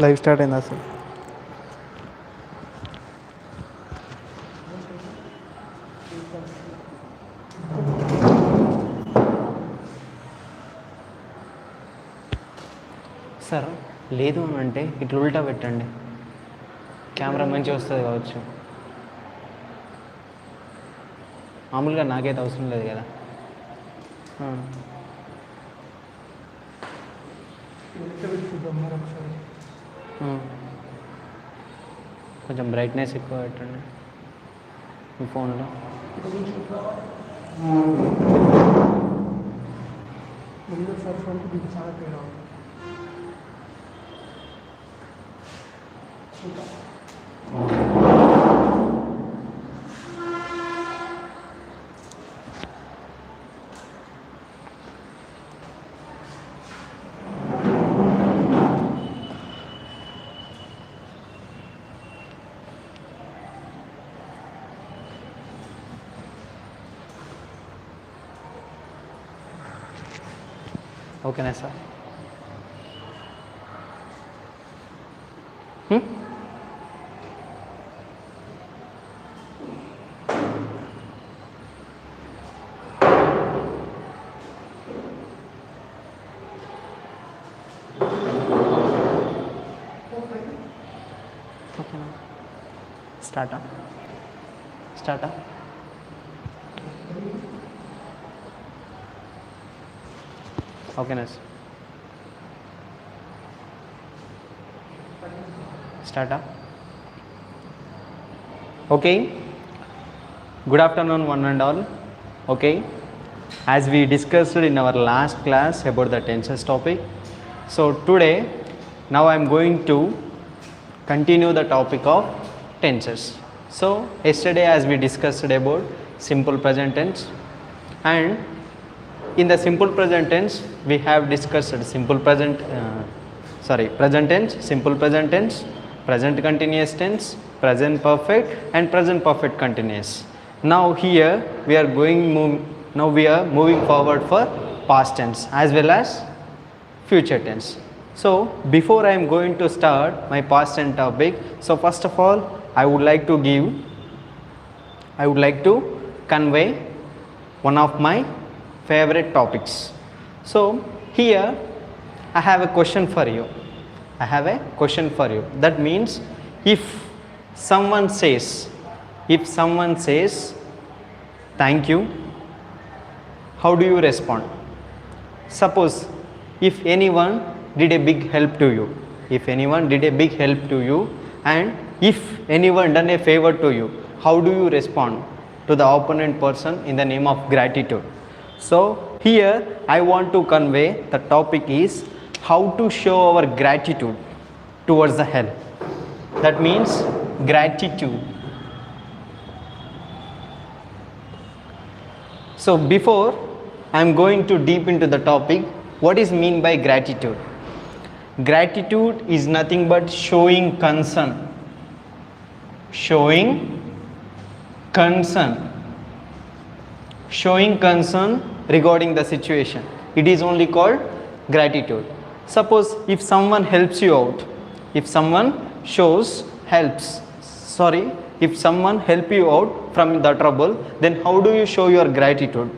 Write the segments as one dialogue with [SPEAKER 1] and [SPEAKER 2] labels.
[SPEAKER 1] Live start అయింది అసలు.
[SPEAKER 2] Sir లేదు అని అంటే ఇట్లా ఉల్టా పెట్టండి, కెమెరా మంచిగా వస్తుంది కావచ్చు. మామూలుగా నాకైతే అవసరం లేదు కదా. కొంచెం బ్రైట్నెస్ ఎక్కువ పెట్టండి మీ ఫోన్లో. ఓకేనా సార్? ఓకేనా? స్టార్టా? ఓకేనా sir? స్టార్టా? Okay. Good afternoon one and all. Okay. As we discussed in our last class about the tenses topic, so today now I am going to continue the topic of tenses. So yesterday as we discussed about simple present tense, and in the simple present tense we have discussed present tense, simple present tense, present continuous tense, present perfect and present perfect continuous. Now here we are moving forward for past tense as well as future tense. So before I am going to start my past tense topic, so first of all I would like to convey one of my favorite topics. So here I have a question for you. That means if someone says thank you, how do you respond? Suppose if anyone did a big help to you, and if anyone done a favor to you, how do you respond to the opponent person in the name of gratitude? So here I want to convey the topic is how to show our gratitude towards the help. That means gratitude. So before I am going to deep into the topic, what is mean by gratitude? Gratitude is nothing but showing concern regarding the situation. It is only called gratitude. Suppose if someone helps you out, if someone help you out from the trouble, then how do you show your gratitude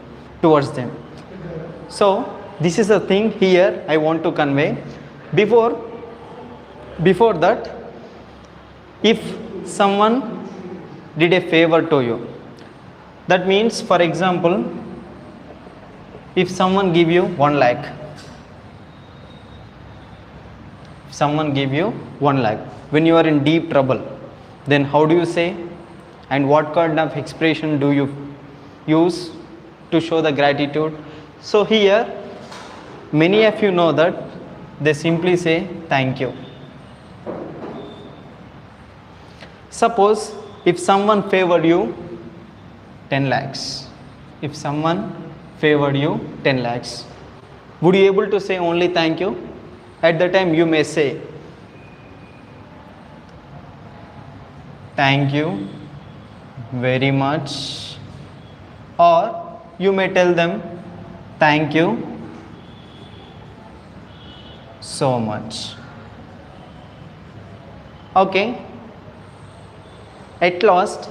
[SPEAKER 2] towards them? So this is a thing here I want to convey. Before that, if someone did a favor to you, that means for example if someone give you 1 lakh, when you are in deep trouble, then how do you say, and what kind of expression do you use to show the gratitude? So here many of you know that they simply say thank you. Suppose if someone favored you 10 lakhs, would you able to say only thank you? At the time you may say thank you very much, or you may tell them thank you so much. Okay. At last,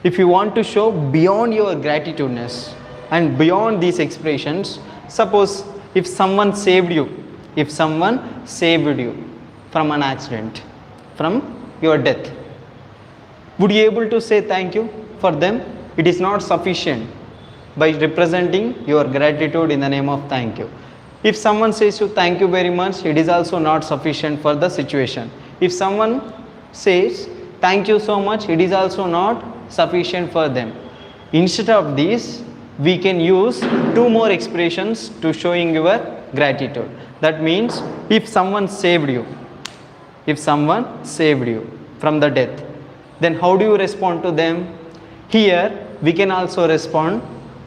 [SPEAKER 2] if you want to show beyond your gratitudeness and beyond these expressions, suppose if someone saved you, from an accident, from your death, would you able to say thank you for them? It is not sufficient by representing your gratitude in the name of thank you. If someone says you thank you very much, it is also not sufficient for the situation. If someone says thank you so much, it is also not sufficient for them. Instead of this, we can use two more expressions to showing your gratitude. That means if someone saved you from the death, then how do you respond to them? Here we can also respond,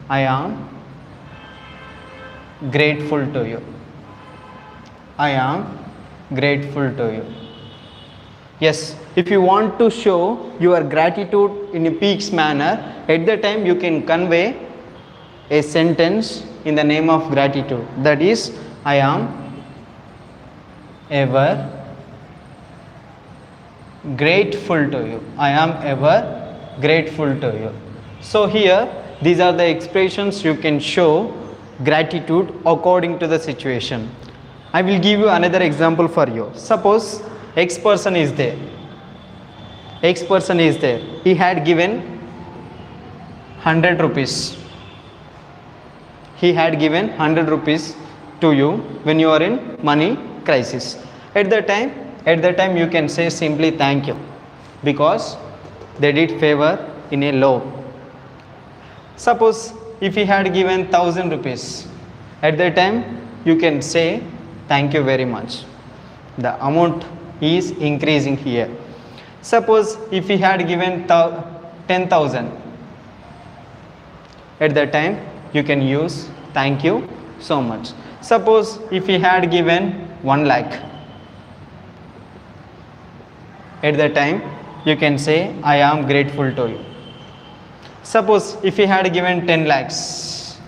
[SPEAKER 2] I am grateful to you. I am grateful to you. Yes, if you want to show your gratitude in a peaks manner, at the time you can convey a sentence in the name of gratitude. That is, I am ever grateful to you. I am ever grateful to you. So here, these are the expressions you can show gratitude according to the situation. I will give you another example for you. Suppose X person is there. He had given 100 rupees. He had given 100 rupees to you when you are in money crisis. At the time you can say simply thank you, because they did favor in a low. Suppose if he had given 1000 rupees, at that time you can say thank you very much. The amount is increasing here. Suppose if he had given 10,000, at that time you can use thank you so much. Suppose if he had given 1 lakh, at that time you can say I am grateful to you. Suppose if he had given 10 lakhs,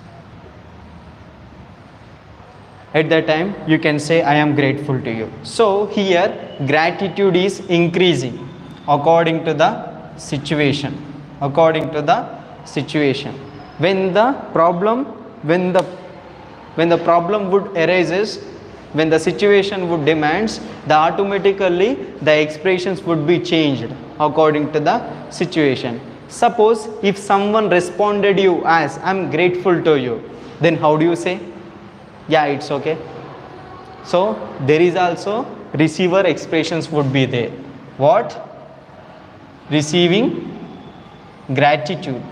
[SPEAKER 2] at that time you can say I am grateful to you. So here gratitude is increasing according to the situation. When the problem would arises, when the situation would demands, the automatically the expressions would be changed according to the situation. Suppose if someone responded you as I am grateful to you, then how do you say? Yeah, it's okay. So there is also receiver expressions would be there. What? Receiving gratitude.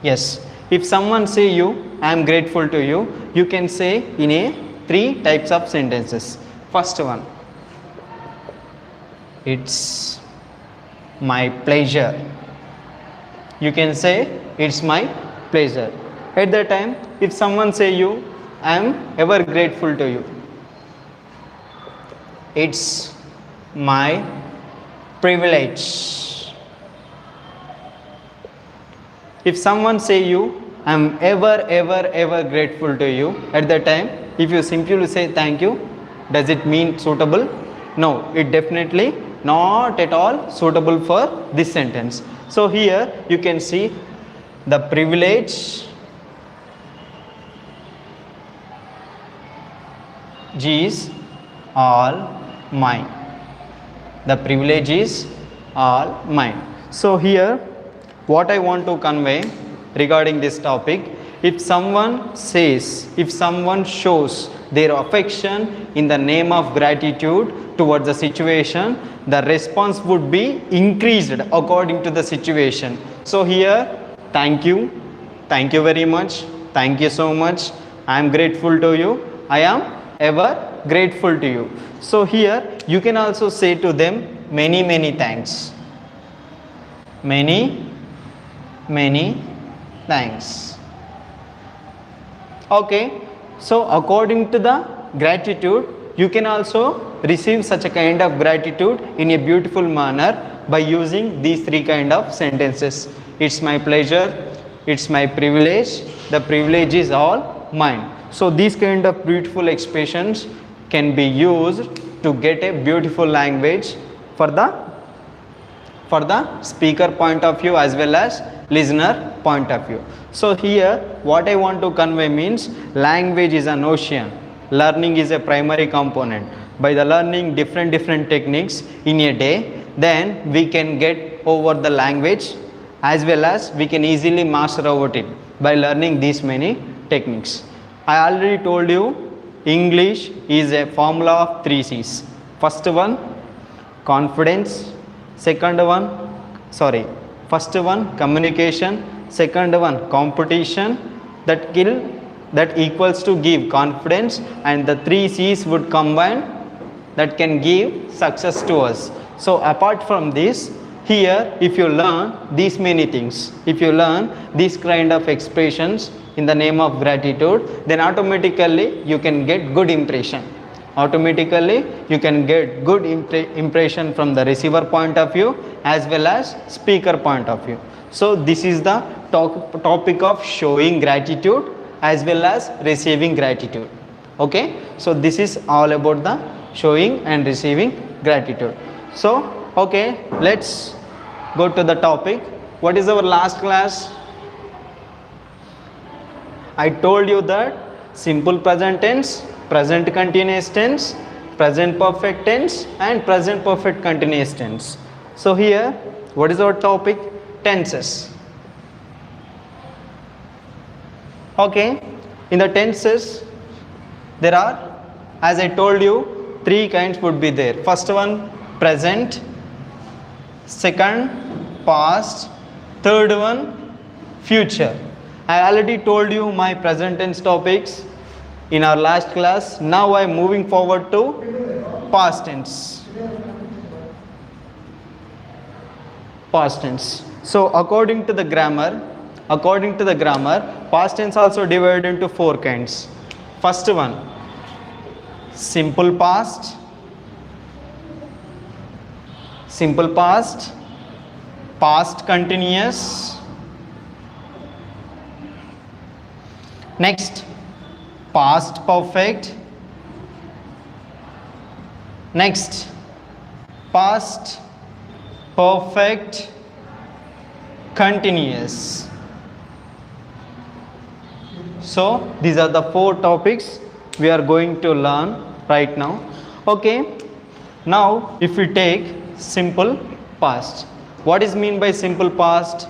[SPEAKER 2] Yes, if someone say you I am grateful to you, you can say in a 3 types of sentences. First one, it's my pleasure. You can say it's my pleasure. At that time if someone say you I am ever grateful to you, it's my privilege. If someone say you I am ever grateful to you, at that time if you simply say thank you, does it mean suitable? No, it definitely not at all suitable for this sentence. So here you can see the privilege is all mine. The privilege is all mine. So here what I want to convey regarding this topic, if someone shows their affection in the name of gratitude towards the situation, the response would be increased according to the situation. So here, thank you very much, thank you so much, I am grateful to you, I am ever grateful to you. So here you can also say to them many thanks. Many thanks. Okay, so according to the gratitude, you can also receive such a kind of gratitude in a beautiful manner by using these 3 kind of sentences. It's my pleasure, it's my privilege, the privilege is all mine. So these kind of beautiful expressions can be used to get a beautiful language for the speaker point of view as well as listener point of view. So here what I want to convey means language is an ocean, learning is a primary component. By the learning different techniques in a day, then we can get over the language as well as we can easily master over it by learning these many techniques. I already told you English is a formula of 3 C's. First one, confidence. First one, communication. Second one, competition. That equals to give confidence, and the 3 C's would combine that can give success to us. So apart from this, here if you learn these many things, if you learn these kind of expressions in the name of gratitude, then automatically you can get good impression. Automatically you can get good impression from the receiver point of view as well as speaker point of view. So this is the topic of showing gratitude as well as receiving gratitude. Okay, so this is all about the showing and receiving gratitude. So okay, let's go to the topic. What is our last class? I told you that simple present tense, present continuous tense, present perfect tense and present perfect continuous tense. So here what is our topic? Tenses. Okay, in the tenses there are, as I told you, 3 kinds would be there. First one, present. Second, past. Third one, future. I already told you my present tense topics in our last class. Now I am moving forward to past tense. Past tense. So according to the grammar, past tense also divided into 4 kinds. First one, simple past, past continuous, next past perfect, next past perfect continuous. So these are the 4 topics we are going to learn right now. Okay, now if we take simple past, what is mean by simple past?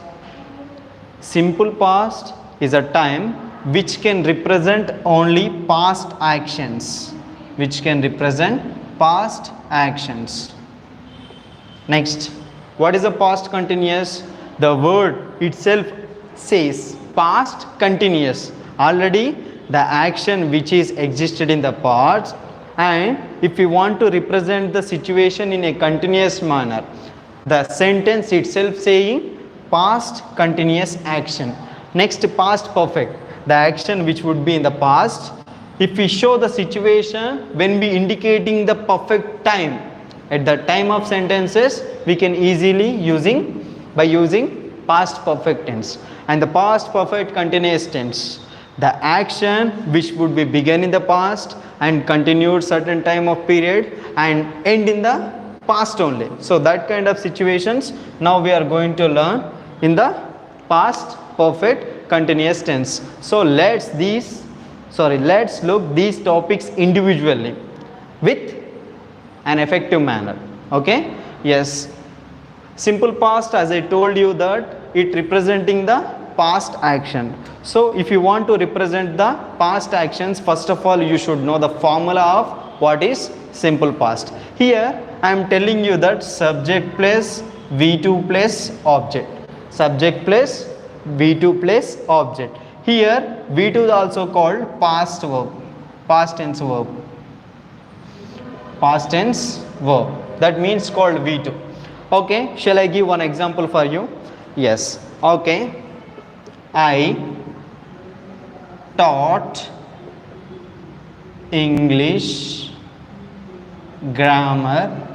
[SPEAKER 2] Simple past is a time which can represent only past actions, Next, what is a past continuous? The word itself says past continuous. Already the action which is existed in the past, and if we want to represent the situation in a continuous manner, the sentence itself saying past continuous action. Next, past perfect, the action which would be in the past. If we show the situation when we indicating the perfect time, at the time of sentences, we can easily using past perfect tense. And the past perfect continuous tense, the action which would be begun in the past and continued certain time of period and end in the past only. So that kind of situations now we are going to learn in the past perfect continuous tense. So let's look these topics individually with an effective manner. Okay, yes, simple past, as I told you that it representing the past action. So if you want to represent the past actions, first of all you should know the formula of what is simple past. Here I am telling you that subject plus V2 plus object, subject plus V2 plus object. Here V2 is also called past verb, past tense verb, that means called V2. Okay, shall I give one example for you? Yes. Okay, I taught English grammar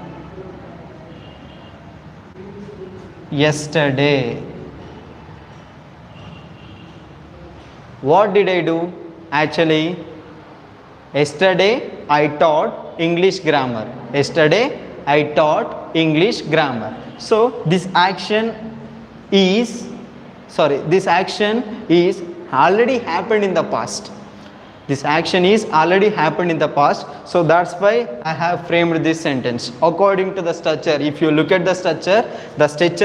[SPEAKER 2] yesterday. What did I do? Actually, yesterday I taught English grammar. Yesterday I taught English grammar. So this action is already happened in the past. This action is already happened in the past. So that's why I have framed this sentence. According to the structure, if you look at the structure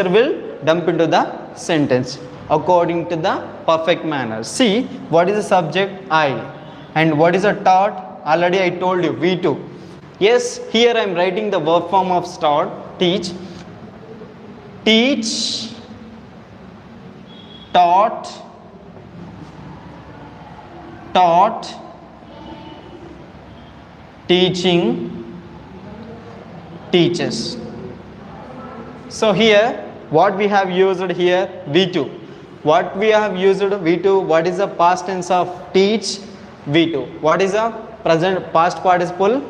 [SPEAKER 2] will dump into the sentence. According to the perfect manner. See, what is the subject? I. And what is the taught? Already I told you, V2. Yes, here I am writing the verb form of start, teach. Teach, taught, teaching, teaches. So here what we have used here, V2. What we have used V2, what is the past tense of teach? V2. What is the present past participle?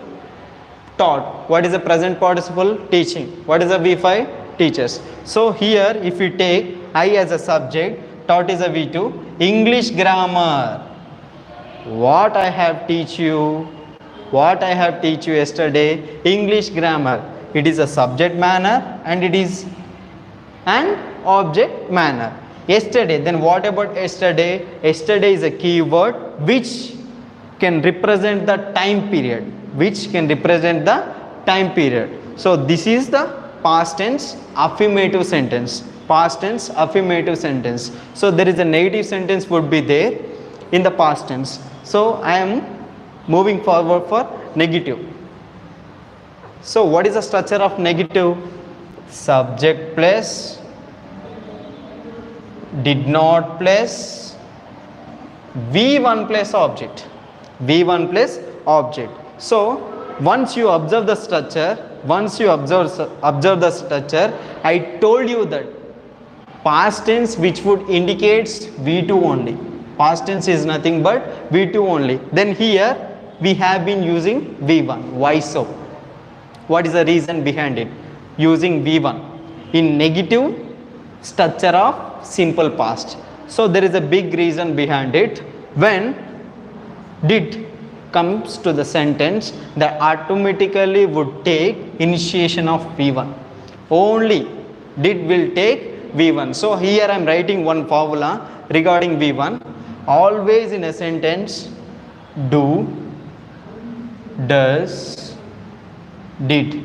[SPEAKER 2] Taught. What is the present participle? Teaching. What is the V5? Teaches. So here if we take I as a subject, taught is a V2. English grammar. What I have teach you yesterday, English grammar. It is a subject manner and it is an object manner. Yesterday, then what about yesterday? Yesterday is a keyword which can represent the time period. So this is the past tense affirmative sentence. So there is a negative sentence would be there in the past tense. So I am moving forward for negative. So what is the structure of negative? Subject plus, did not plus, V1 plus object. So once you observe the structure, I told you that past tense which would indicates V2 only. Past tense is nothing but V2 only. Then here we have been using V1. Why so? What is the reason behind it? Using V1 in negative structure of simple past. So there is a big reason behind it. When did comes to the sentence, that automatically would take initiation of V1. Only did will take V1. So here I am writing one formula regarding V1. Always in a sentence, do, does, did.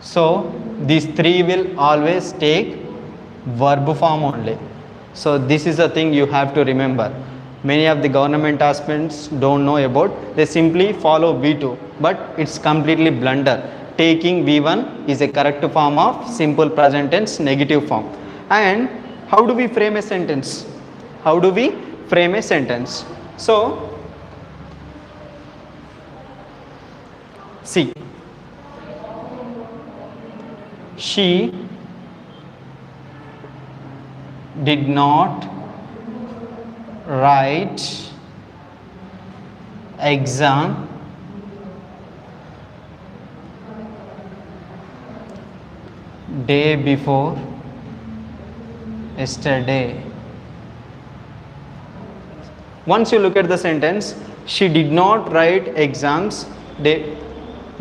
[SPEAKER 2] So these three will always take verb form only. So this is a thing you have to remember. Many of the government aspirants don't know about, they simply follow V2, but it's completely blunder. Taking V1 is a correct form of simple present tense negative form. And how do we frame a sentence? So see, she did not write exam day before yesterday. Once you look at the sentence, she did not write exams day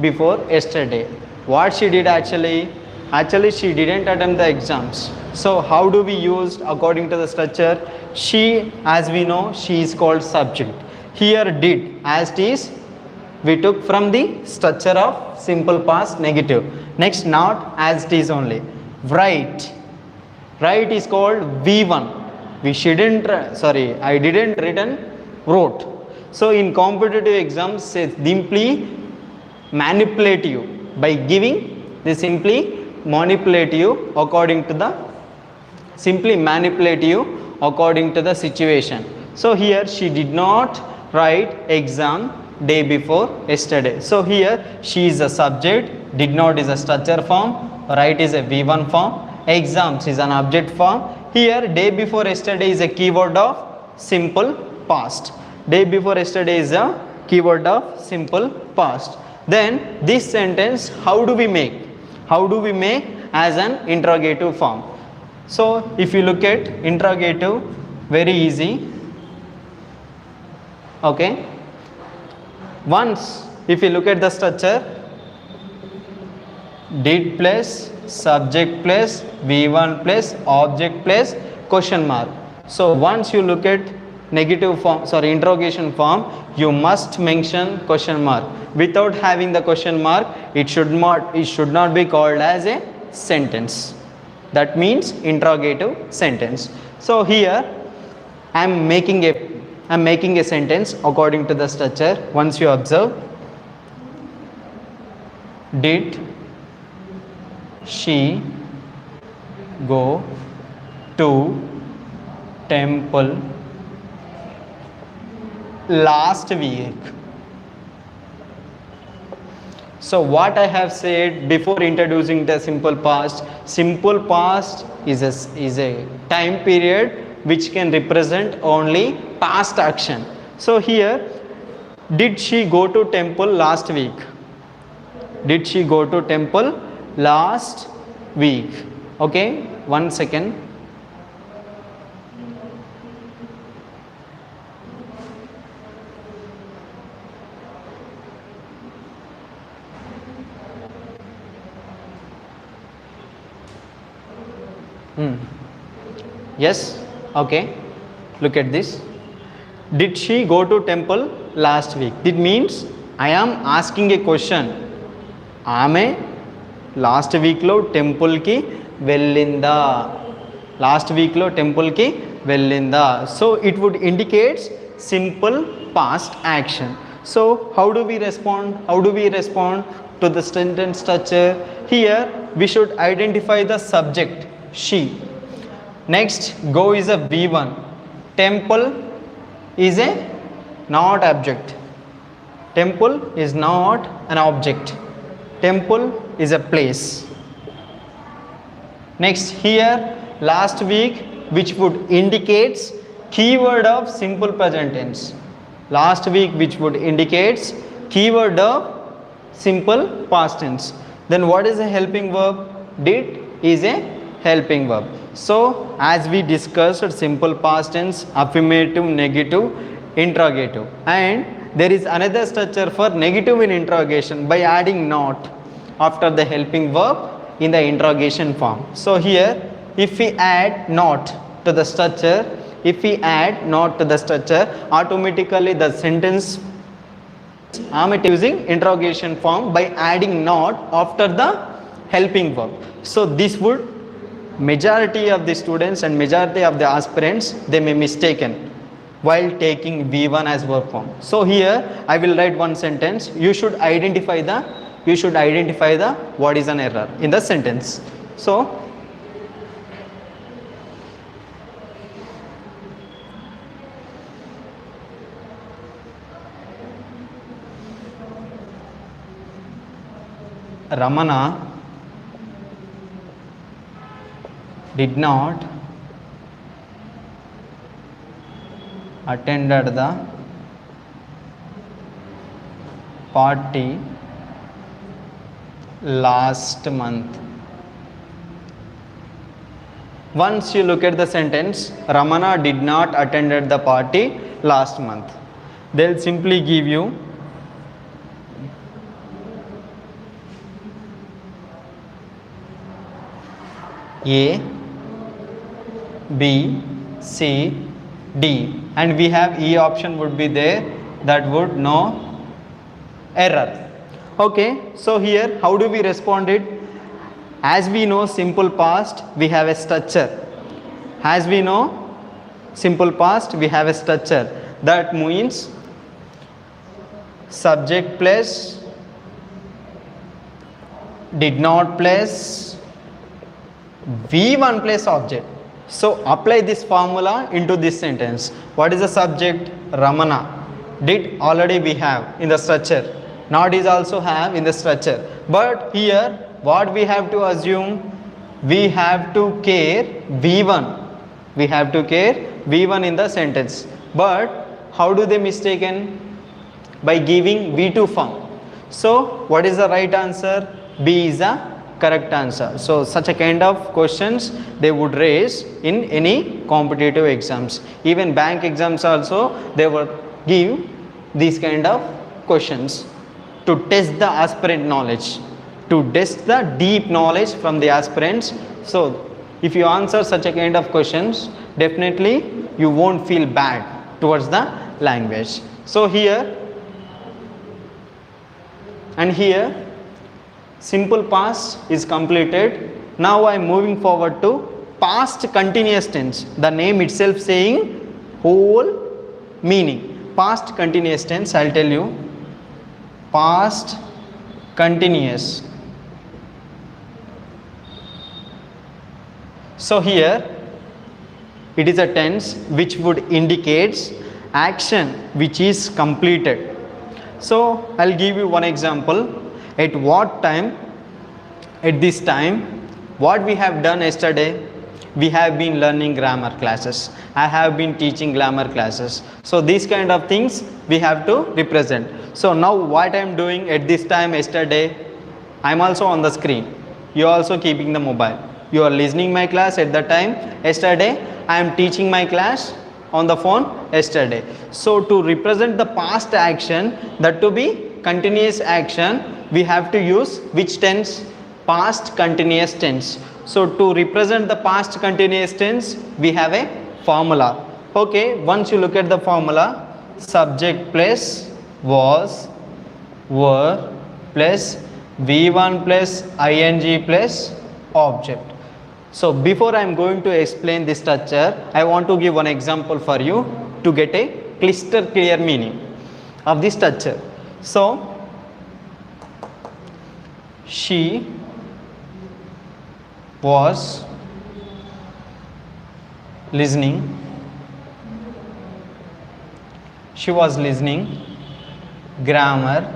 [SPEAKER 2] before yesterday. What she did actually she didn't attempt the exams. So how do we use according to the structure? She, as we know, she is called subject. Here did, as it is, we took from the structure of simple past negative. Next, not, as it is only. Write is called V1. I didn't written, wrote. So in competitive exams, simply manipulate you by giving, they simply manipulate you according to the situation. So here she did not write exam day before yesterday. So here she is a subject, did not is a structure form, write is a V1 form, exams is an object form. Here day before yesterday is a keyword of simple past. Day before yesterday is a keyword of simple past. Then this sentence how do we make as an interrogative form? So if you look at interrogative, very easy. Okay, once if you look at the structure, did plus subject plus V1 plus object plus question mark. So once you look at negative form, sorry, interrogation form, you must mention question mark. Without having the question mark, it should not be called as a sentence. That means interrogative sentence. So here I am making a sentence according to the structure. Once you observe, did she go to temple last week? So what I have said before introducing the simple past is a time period which can represent only past action. So here, did she go to temple last week? Did she go to temple last week? Okay, 1 second. Yes, okay, look at this. Did she go to temple last week? It means I am asking a question. ఆమె last వీక్లో టెంపుల్కి వెళ్ళిందా? Last వీక్లో టెంపుల్కి వెళ్ళిందా? So it would indicates simple past action. సో how do we respond to the sentence structure? Here we should identify the subject, she. Next, go is a V1. Temple is a not object. Temple is not an object. Temple is a place. Next, here last week, which would indicates keyword of simple present tense. Last week, which would indicates keyword of simple past tense. Then what is a helping verb? Did is a helping verb. So as we discussed, simple past tense, affirmative, negative, interrogative, and there is another structure for negative in interrogation by adding not after the helping verb in the interrogation form. So here, if we add not to the structure, automatically the sentence I am using interrogation form by adding not after the helping verb. So this would majority of the students and majority of the aspirants, they may mistaken while taking V1 as verb form. So here I will write one sentence. You should identify the what is an error in the sentence. So Ramana did not attended the party last month. Once you look at the sentence, Ramana did not attended the party last month, they'll simply give you A, B, C, D, and we have E option would be there, that would no error. Okay, so here how do we respond it? As we know simple past, we have a structure. As we know simple past, we have a structure. That means subject plus did not plus V1 plus object. So apply this formula into this sentence. What is the subject? Ramana. Did already we have in the structure. Not is also have in the structure. But here what we have to assume? We have to care V1. We have to care V1 in the sentence. But how do they mistaken? By giving V2 form. So what is the right answer? B is the correct answer. So such a kind of questions they would raise in any competitive exams. Even bank exams also they would give these kind of questions. to test the aspirant knowledge, to test the deep knowledge from the aspirants. So if you answer such a kind of questions, definitely you won't feel bad towards the language. So here and here simple past is completed. Now I am moving forward to past continuous tense. The name itself saying whole meaning. Past continuous tense, I'll tell you. Past continuous. So here it is a tense which would indicates action which is completed. So I'll give you one example. At what time? At this time, what we have done yesterday? We have been learning grammar classes. I have been teaching grammar classes. So these kind of things we have to represent. So now what I am doing at this time yesterday, I am also on the screen. You are also keeping the mobile. You are listening my class at the time yesterday. I am teaching my class on the phone yesterday. So to represent the past action, that to be continuous action, we have to use which tense? Past continuous tense. So to represent the past continuous tense, we have a formula. Okay, once you look at the formula, subject plus was, were plus V1 plus ing plus object. So before I am going to explain this structure, I want to give one example for you to get a crystal clear meaning of this structure. So she was listening. She was listening grammar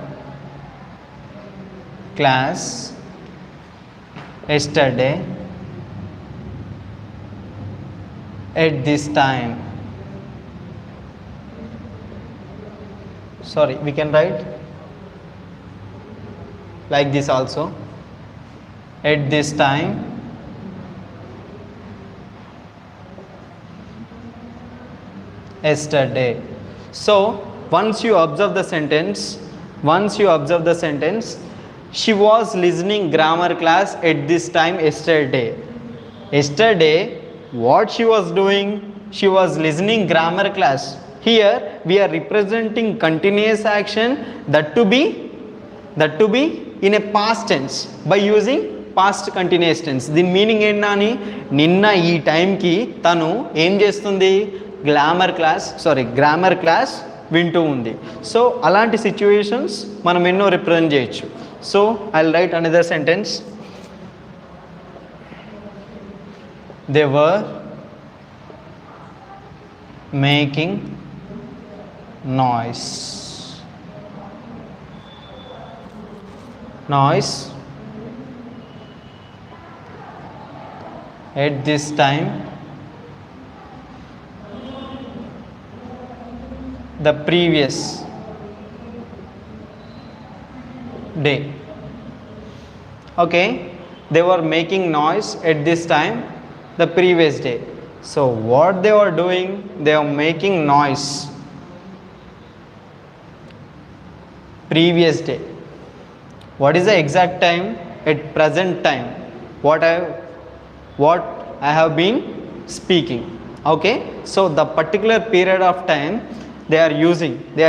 [SPEAKER 2] class yesterday at this time. Sorry, we can write like this also. At this time yesterday. So once you observe the sentence, she was listening grammar class at this time yesterday. Yesterday, what she was doing? She was listening grammar class. Here we are representing continuous action, that to be in a past tense by using past continuous tense. దీని meaning ఏంటని, నిన్న ఈ టైంకి తను ఏం చేస్తుంది? Grammar class వింటూ ఉంది. సో అలాంటి సిచ్యువేషన్స్ మనం ఎన్నో రిప్రజెంట్ చేయొచ్చు. So I will write another sentence. They were making noise at this time the previous day. Okay, they were making noise at this time the previous day. So what they were doing? They are making noise previous day. What is the exact time? At present time. What I have been speaking. Okay, so the particular period of time they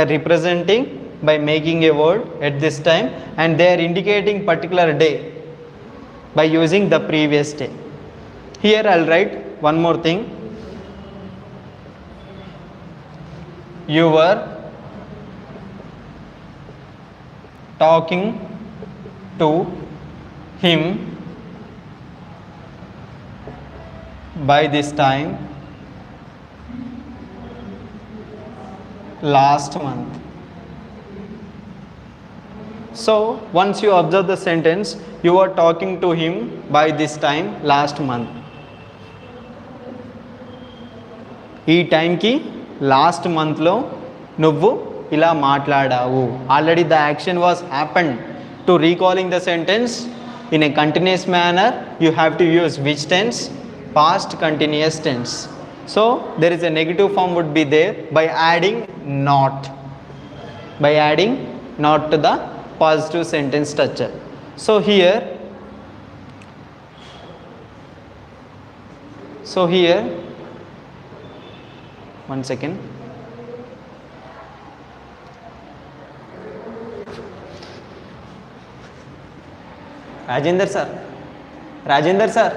[SPEAKER 2] are representing by making a word at this time, and they are indicating particular day by using the previous day. Here I'll write one more thing. You were talking to him by this time last month. So once you observe the sentence, you are talking to him by this time last month. ఈ టైంకి last మంత్లో నువ్వు ఇలా మాట్లాడావు. Already the action was happened. To recalling the sentence in a continuous manner you have to use which tense? Past continuous tense. So there is a negative form would be there by adding not to the positive sentence structure. So here one second. Rajender sir,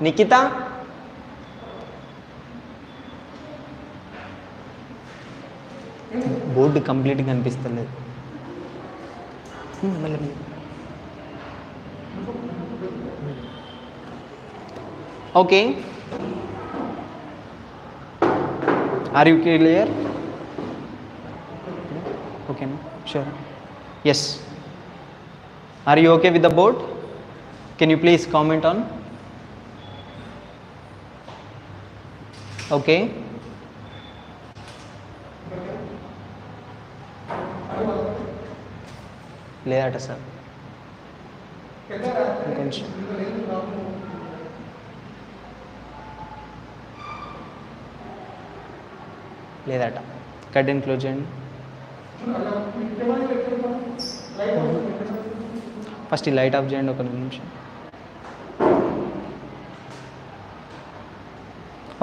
[SPEAKER 2] Nikita, board కంప్లీట్గా కనిపిస్తలేదు. Okay, are you clear? ఓకేనా? Sure. Yes. Are you okay with the board? Can you please comment on? Okay. లేదట sir, కొంచెం లేదట. Curtain close చేయండి. First ఈ light off చేయండి ఒక నిమిషం.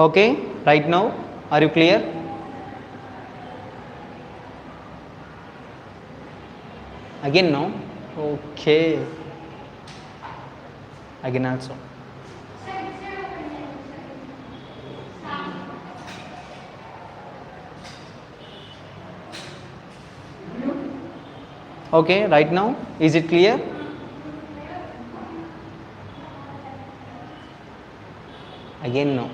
[SPEAKER 2] Okay, right now are you clear? Again no? Okay. Again also. Okay, right now is it clear? Again no.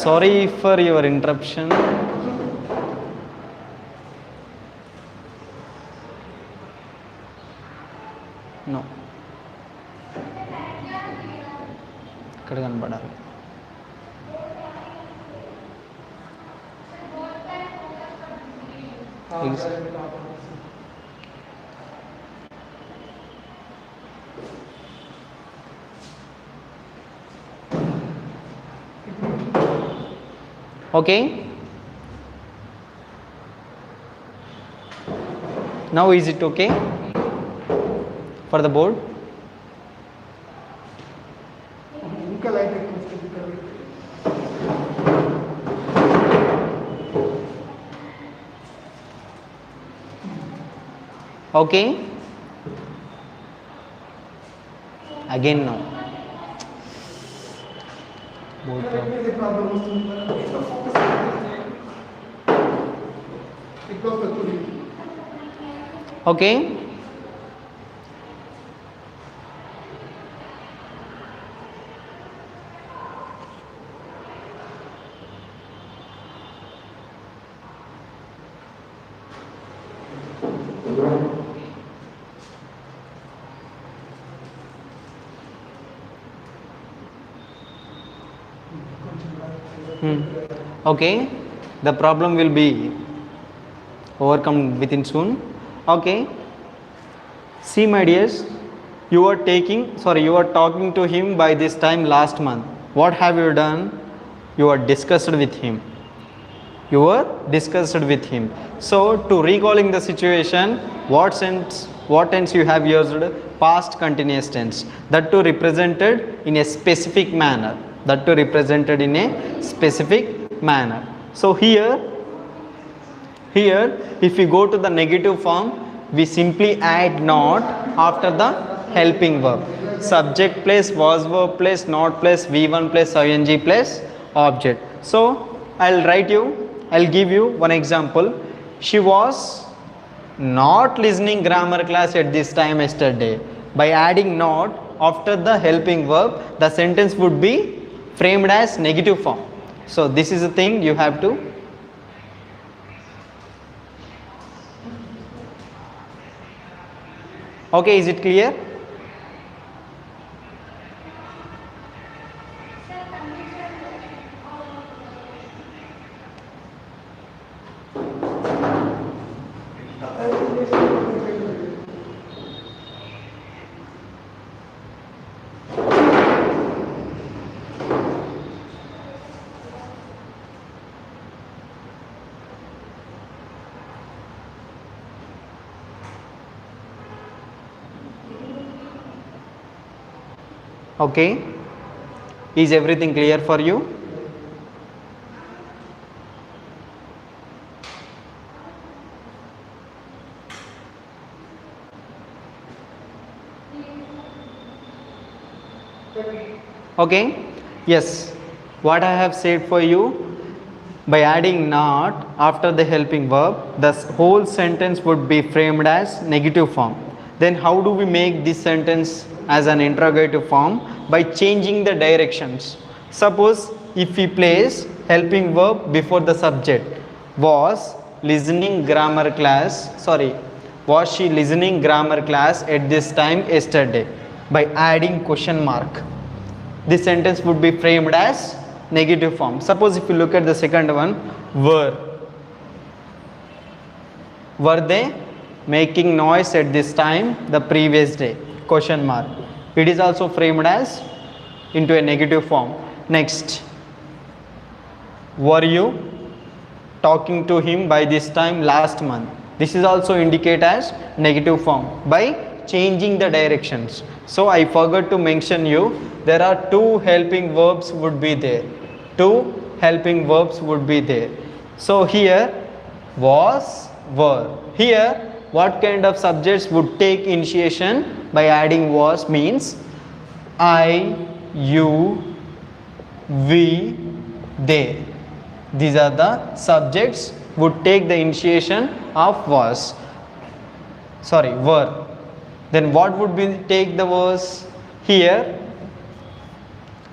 [SPEAKER 2] Sorry for your interruption. No. ఇక్కడ కనపడాలి. Okay. Now is it okay for the board? Okay. Again no. Board okay. Okay, the problem will be overcome within soon. Okay, see my dears, you are talking to him by this time last month. What have you done? You are discussed with him. So to recalling the situation, what tense you have used? Past continuous tense, that too represented in a specific manner. So here if we go to the negative form, we simply add not after the helping verb. Subject plus was verb plus not plus v1 plus ing plus object. So I'll give you one example. She was not listening grammar class at this time yesterday. By adding not after the helping verb, the sentence would be framed as negative form. So this is the thing you have to. Okay, is it clear? Okay, is everything clear for you? Okay, yes, what I have said for you, by adding not after the helping verb, the whole sentence would be framed as negative form. Then how do we make this sentence as an interrogative form? By changing the directions. Suppose if we place helping verb before the subject, was listening grammar class, sorry, was she listening grammar class at this time yesterday? By adding question mark, this sentence would be framed as negative form. Suppose if you look at the second one, were they making noise at this time the previous day? Question mark. It is also framed as into a negative form. Next, were you talking to him by this time last month? This is also indicate as negative form by changing the directions. So I forgot to mention you, there are two helping verbs would be there. Two helping verbs would be there. So here was, were. Here what kind of subjects would take initiation by adding was? Means I, you, we, they. These are the subjects would take the initiation of was. Sorry, were. Then what would be take the was? Here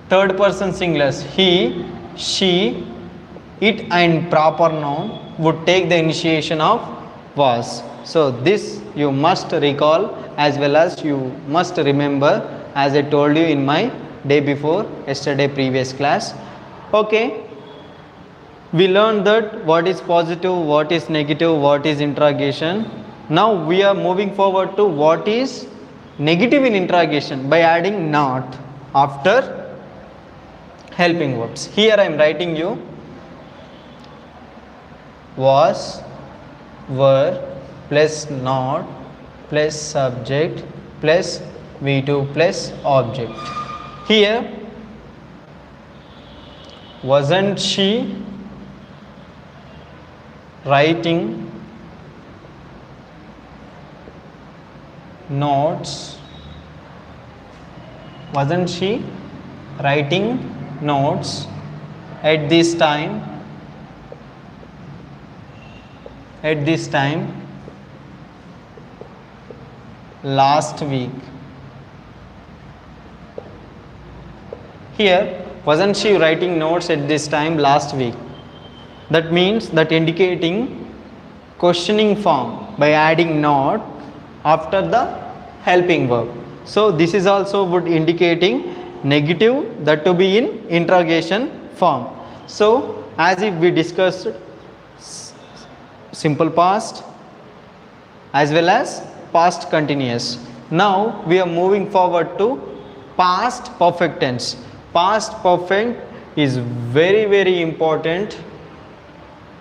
[SPEAKER 2] third person singulars, he, she, it and proper noun would take the initiation of was. So this you must recall as well as you must remember, as I told you in my day before yesterday previous class. Okay, we learned that what is positive, what is negative, what is interrogation. Now we are moving forward to what is negative in interrogation by adding not after helping verbs. Here I am writing you was, were plus not plus subject plus V2 plus object. Here wasn't she writing notes? Wasn't she writing notes at this time? At this time last week. Here wasn't she writing notes at this time last week? That means that indicating questioning form by adding not after the helping verb. So this is also would indicating negative, that to be in interrogation form. So as if we discussed simple past as well as past continuous. Now we are moving forward to past perfect tense. Past perfect is very important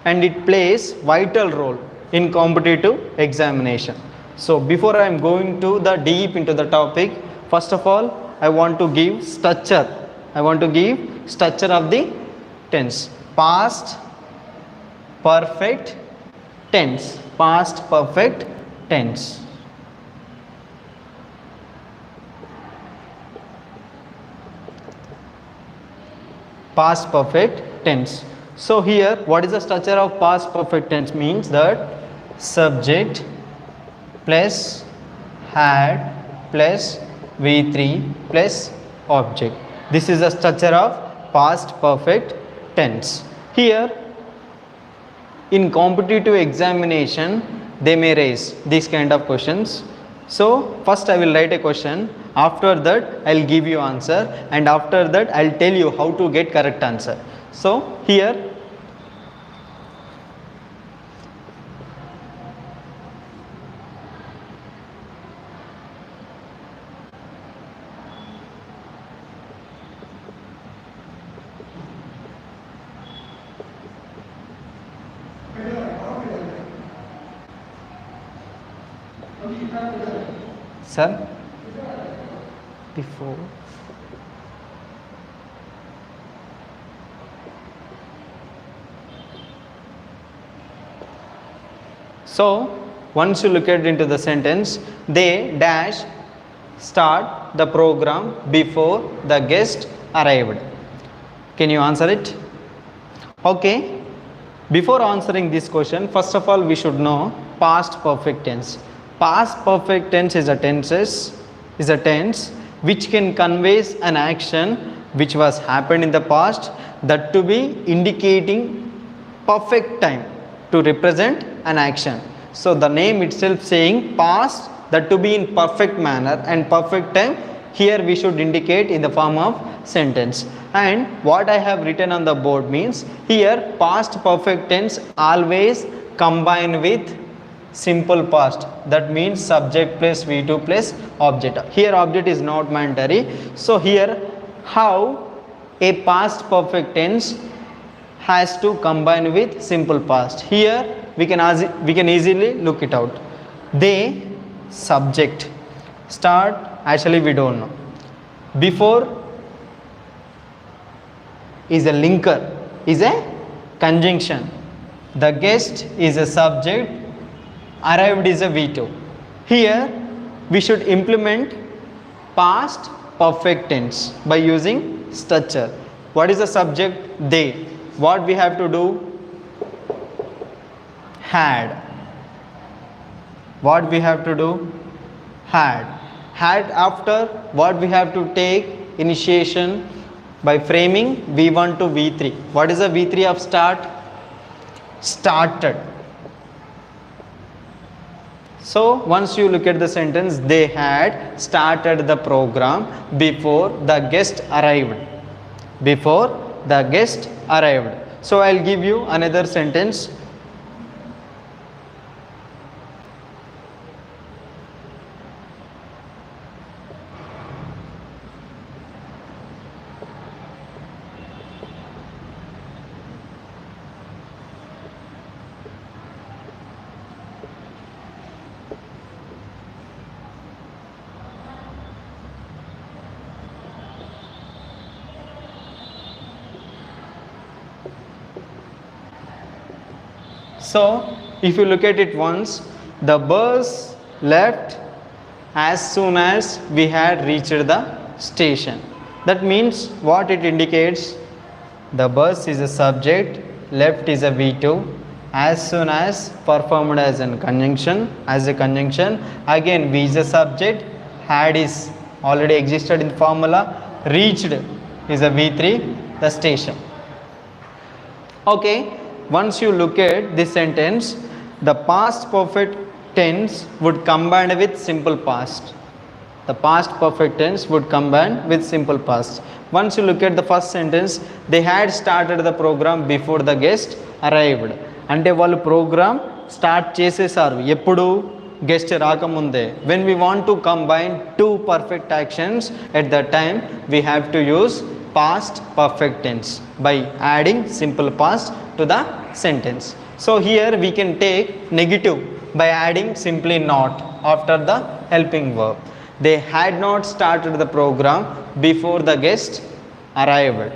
[SPEAKER 2] and it plays vital role in competitive examination. So before I am going to the deep into the topic, first of all I want to give structure. I want to give structure of the tense. Past perfect tense. Past perfect tense. Past perfect tense. So here what is the structure of past perfect tense? Means that subject plus had plus V3 plus object. This is the structure of past perfect tense. Here in competitive examination they may raise these kind of questions. So first I will write a question, after that I will give you answer, and after that I will tell you how to get correct answer. So here sir, before So once you look at into the sentence, they dash start the program before the guest arrived. Can you answer it? Okay, before answering this question, first of all we should know past perfect tense. Past perfect tense is a tense which can conveys an action which was happened in the past, that to be indicating perfect time to represent an action. So the name itself saying past, that to be in perfect manner and perfect time, here we should indicate in the form of sentence. And what I have written on the board means, here past perfect tense always combine with simple past, that means subject plus V2 plus object. Here object is not mandatory. So here how a past perfect tense has to combine with simple past, here we can easily look it out. They subject start, actually we don't know. Before is a linker, is a conjunction. The guest is a subject, arrived is a V2. Here we should implement past perfect tense by using structure. What is the subject? They. What we have to do? Had. What we have to do? Had. Had after what we have to take initiation by framing V1 to V3. What is the V3 of start? Started. So once you look at the sentence, they had started the program before the guest arrived. Before the guest arrived. So I'll give you another sentence. So if you look at it once, the bus left as soon as we had reached the station. That means what it indicates? The bus is a subject, left is a V2, as soon as performed as a conjunction, again V is a subject, had is already existed in formula, reached is a V3, the station. Okay, once you look at this sentence, the past perfect tense would combine with simple past. The past perfect tense would combine with simple past. Once you look at the first sentence, they had started the program before the guest arrived. అంటే వాళ్ళు programme start చేసేసారు ఎప్పుడు? Guest రాకముందే. When we want to combine two perfect actions at that time, we have to use past perfect tense by adding simple past to the sentence. So here we can take negative by adding simply not after the helping verb. They had not started the program before the guest arrived.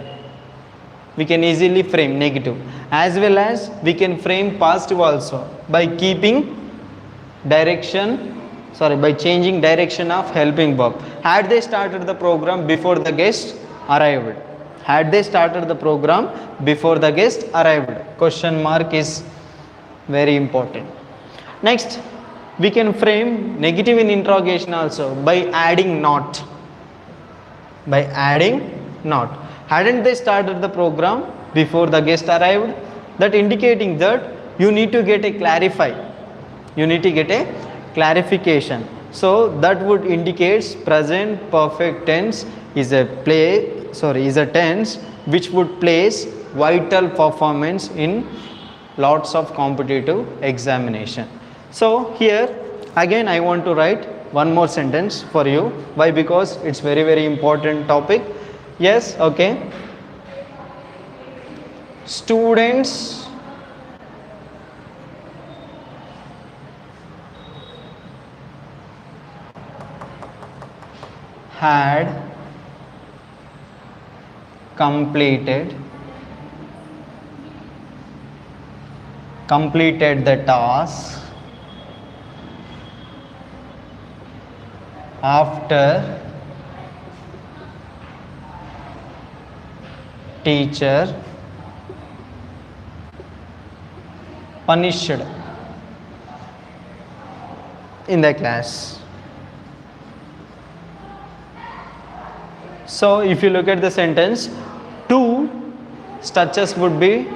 [SPEAKER 2] We can easily frame negative, as well as we can frame positive also by keeping direction, by changing direction of helping verb. Had they started the program before the guest arrived? Had they started the program before the guest arrived? Question mark is very important. Next, we can frame negative in interrogation also by adding not. By adding not. Hadn't they started the program before the guest arrived? That indicating that you need to get a clarify. You need to get a clarification. So that would indicate present perfect tense is a tense which would place vital performance in lots of competitive examination. So here again I want to write one more sentence for you. Why? Because it's very very important topic. Yes, okay. Students had completed the task after teacher punished in the class. So if you look at the sentence, two structures would be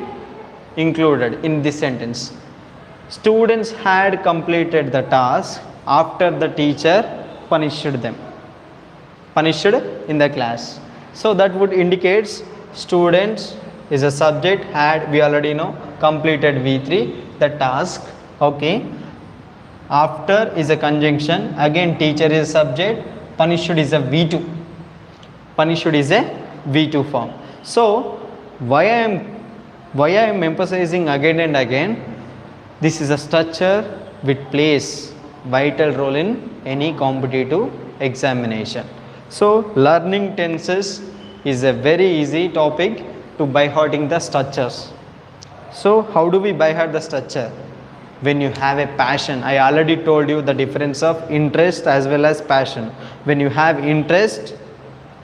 [SPEAKER 2] included in this sentence. Students had completed the task after the teacher punished them, punished in the class. So that would indicate students is a subject, had, we already know, completed V3 the task. Okay, after is a conjunction, again teacher is a subject, punished is a V2, punished is a V2 form. So why I am emphasizing again and again, this is a structure which plays vital role in any competitive examination. So learning tenses is a very easy topic to by hearting the structures. So how do we by heart the structure? When you have a passion, I already told you the difference of interest as well as passion. When you have interest,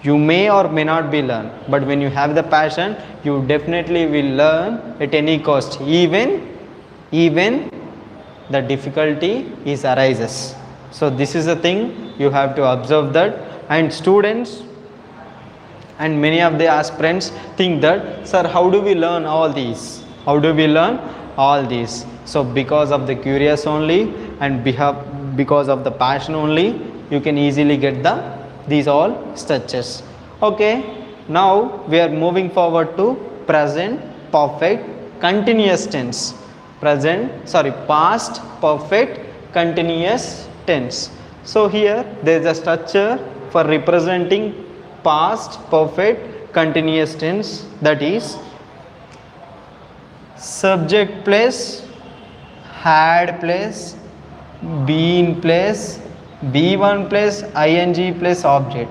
[SPEAKER 2] you may or may not be learn, but when you have the passion, you definitely will learn at any cost, even the difficulty is arises. So this is the thing you have to observe that. And students and many of the aspirants think that, sir, how do we learn all these? How do we learn all these? So because of the curious only and because of the passion only, you can easily get these all structures. Okay, now we are moving forward to present perfect continuous tense. Past perfect continuous tense. So here there is a structure for representing past perfect continuous tense, that is subject place, had place, been place, B1 plus ing plus object.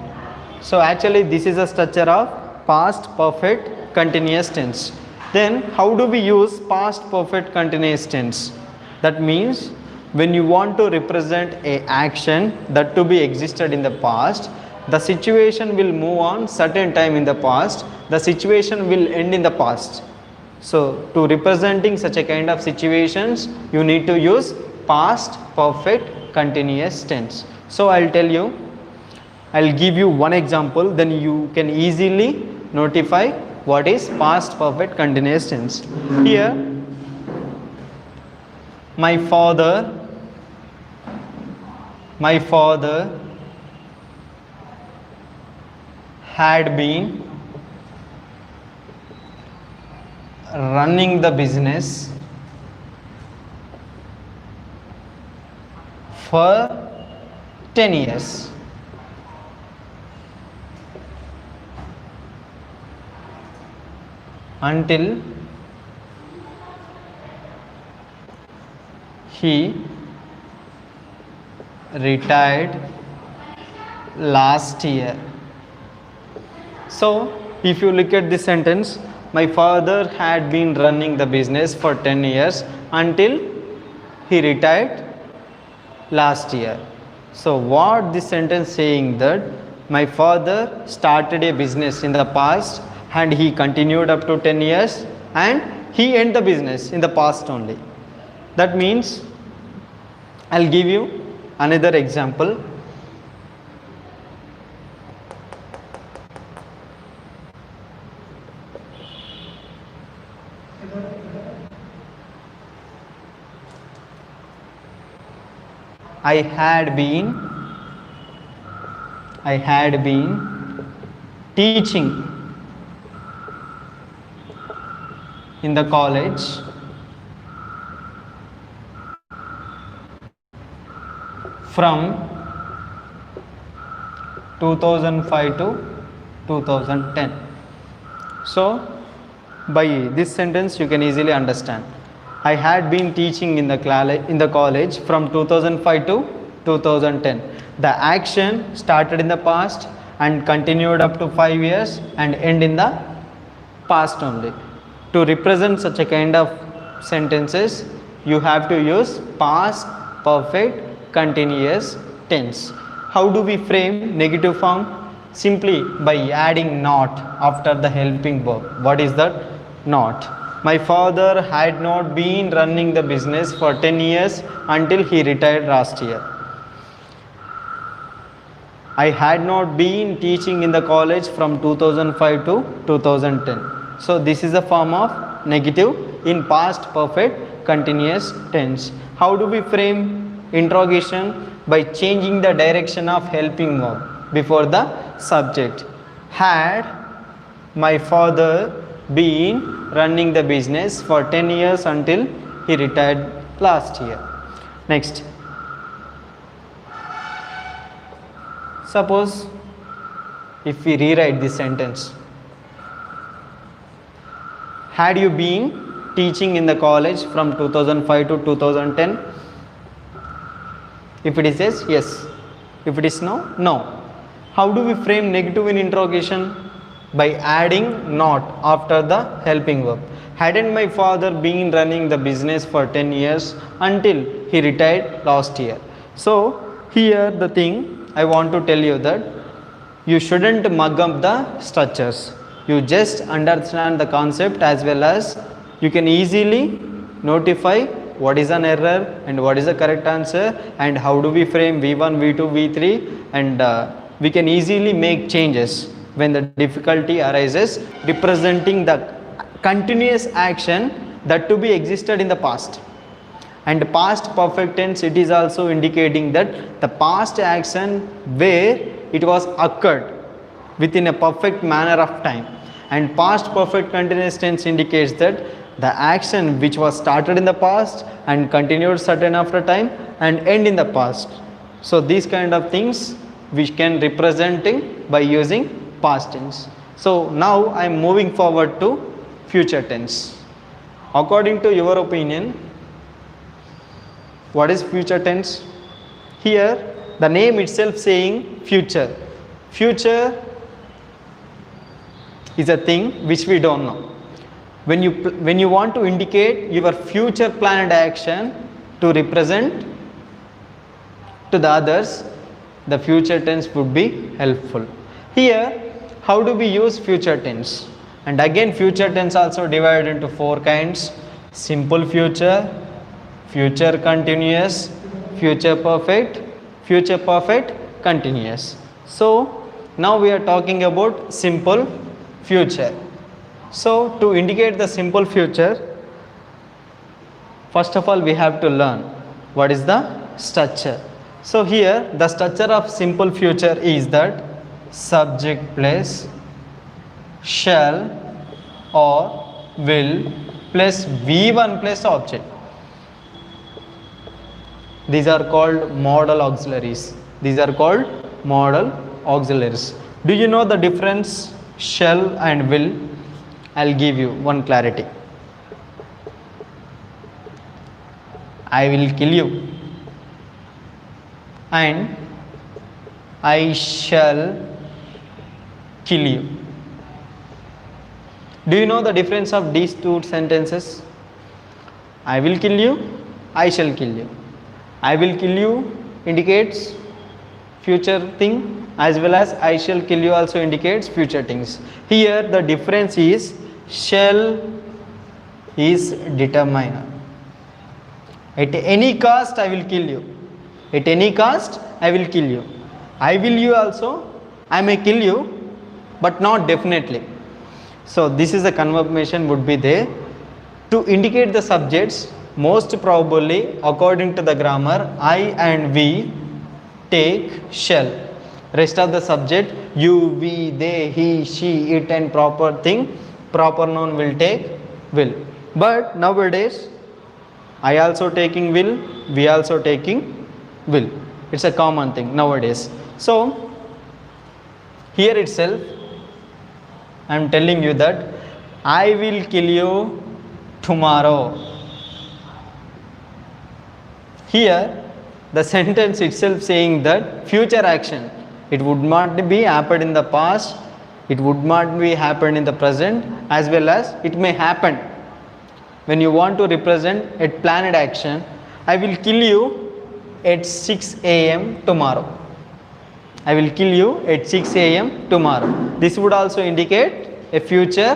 [SPEAKER 2] So actually this is a structure of past perfect continuous tense. Then how do we use past perfect continuous tense? That means when you want to represent a action that to be existed in the past, the situation will move on certain time in the past, the situation will end in the past. So to representing such a kind of situations, you need to use past perfect continuous tense. So I'll give you one example, then you can easily notify what is past perfect continuous tense. Here, my father had been running the business for 10 years. Until he retired last year. So if you look at this sentence, my father had been running the business for 10 years until he retired last year. So what this sentence saying that my father started a business in the past and he continued up to 10 years and he ended the business in the past only. That means I'll give you another example. I had been teaching in the college from 2005 to 2010. So by this sentence you can easily understand. I had been teaching in the college from 2005 to 2010. The action started in the past and continued up to 5 years and end in the past only. To represent such a kind of sentences, you have to use past perfect continuous tense. how do we frame negative form? Simply by adding not after the helping verb. What is that? Not. My father had not been running the business for 10 years until he retired last year. I had not been teaching in the college from 2005 to 2010. So this is a form of negative in past perfect continuous tense. How do we frame interrogation? By changing the direction of helping verb before the subject. Had my father been running the business for 10 years until he retired last year. Next. Suppose if we rewrite this sentence, had you been teaching in the college from 2005 to 2010? If it is yes, yes. If it is no, no. How do we frame negative in interrogation? By adding not after the helping verb. Hadn't my father been running the business for 10 years until he retired last year? So here the thing I want to tell you that you shouldn't mug up the structures. You just understand the concept as well as you can easily notify what is an error and what is the correct answer and how do we frame V1, V2, V3 and we can easily make changes when the difficulty arises representing the continuous action that to be existed in the past. And past perfect tense, it is also indicating that the past action where it was occurred within a perfect manner of time. And past perfect continuous tense indicates that the action which was started in the past and continued certain after time and end in the past. So these kind of things we can representing by using past tense. So now I am moving forward to future tense. According to your opinion, what is future tense? Here the name itself saying future. Future is a thing which we don't know. When you want to indicate your future planned action to represent to the others, the future tense would be helpful. Here, how do we use future tense? And again, future tense also divided into four kinds: simple future, future continuous, future perfect continuous. So now we are talking about simple future. So to indicate the simple future, first of all we have to learn what is the structure. So here the structure of simple future is that subject plus shall or will plus V1 plus object. These are called modal auxiliaries. Do you know the difference shall and will? I'll give you one clarity. I will kill you and I shall kill you. Do you know the difference of these two sentences? I will kill you, I shall kill you. I will kill you indicates future thing as well as I shall kill you also indicates future things. Here the difference is shall is determiner. At any cost I will kill you. At any cost I will kill you. I will you also, I may kill you but not definitely. So this is a confirmation would be there. To indicate the subjects, most probably according to the grammar, I and we take shall. Rest of the subject, you, we, they, he, she, it and proper thing, proper noun will take will. But nowadays I also taking will, we also taking will. It's a common thing nowadays. So here itself I am telling you that I will kill you tomorrow. Here the sentence itself saying that future action, it would not be happened in the past, it would not be happened in the present, as well as it may happen. When you want to represent a planned action, I will kill you at 6 a.m. tomorrow. I will kill you at 6 a.m. tomorrow. This would also indicate a future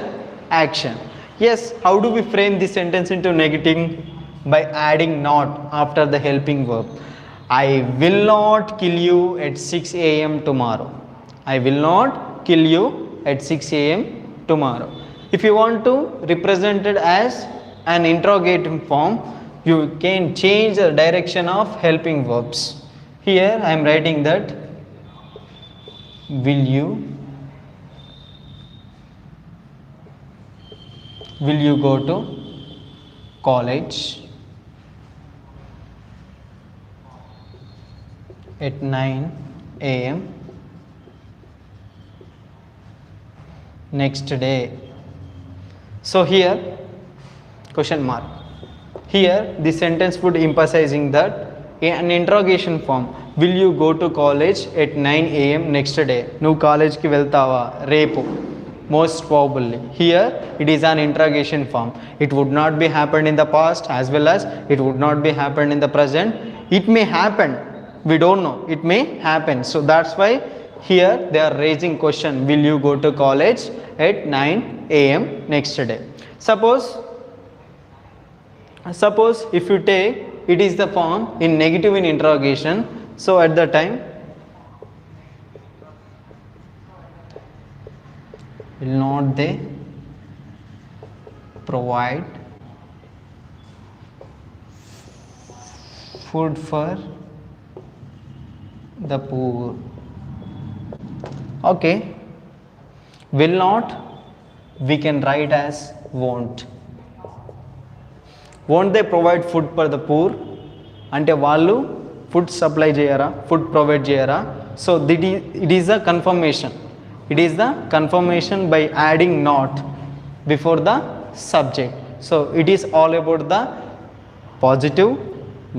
[SPEAKER 2] action. Yes, how do we frame this sentence into negative? By adding not after the helping verb. I will not kill you at 6 a.m. tomorrow. I will not kill you at 6 a.m. tomorrow. If you want to represent it as an interrogative form, you can change the direction of helping verbs. Here I am writing that will you go to college at 9 a.m. next day? So here question mark. Here the sentence would emphasizing that an interrogation form. Will you go to college at 9 a.m. next day? నువ్వు కాలేజ్కి వెళ్తావా రేపు? Most probably. Here it is an interrogation form. It would not be happened in the past as well as it would not be happened in the present. It may happen. We don't know. It may happen. So that's why here they are raising question. Will you go to college at 9 a.m. next day? Suppose if you take it is the form in negative in interrogation. So at the time will not they provide food for the poor? Okay, will not we can write as won't. Won't they provide food for the poor? అంటే వాళ్ళు food supply చేయరా, food provide చేయరా? So it is a confirmation. It is the confirmation by adding not before the subject. So it is all about the positive,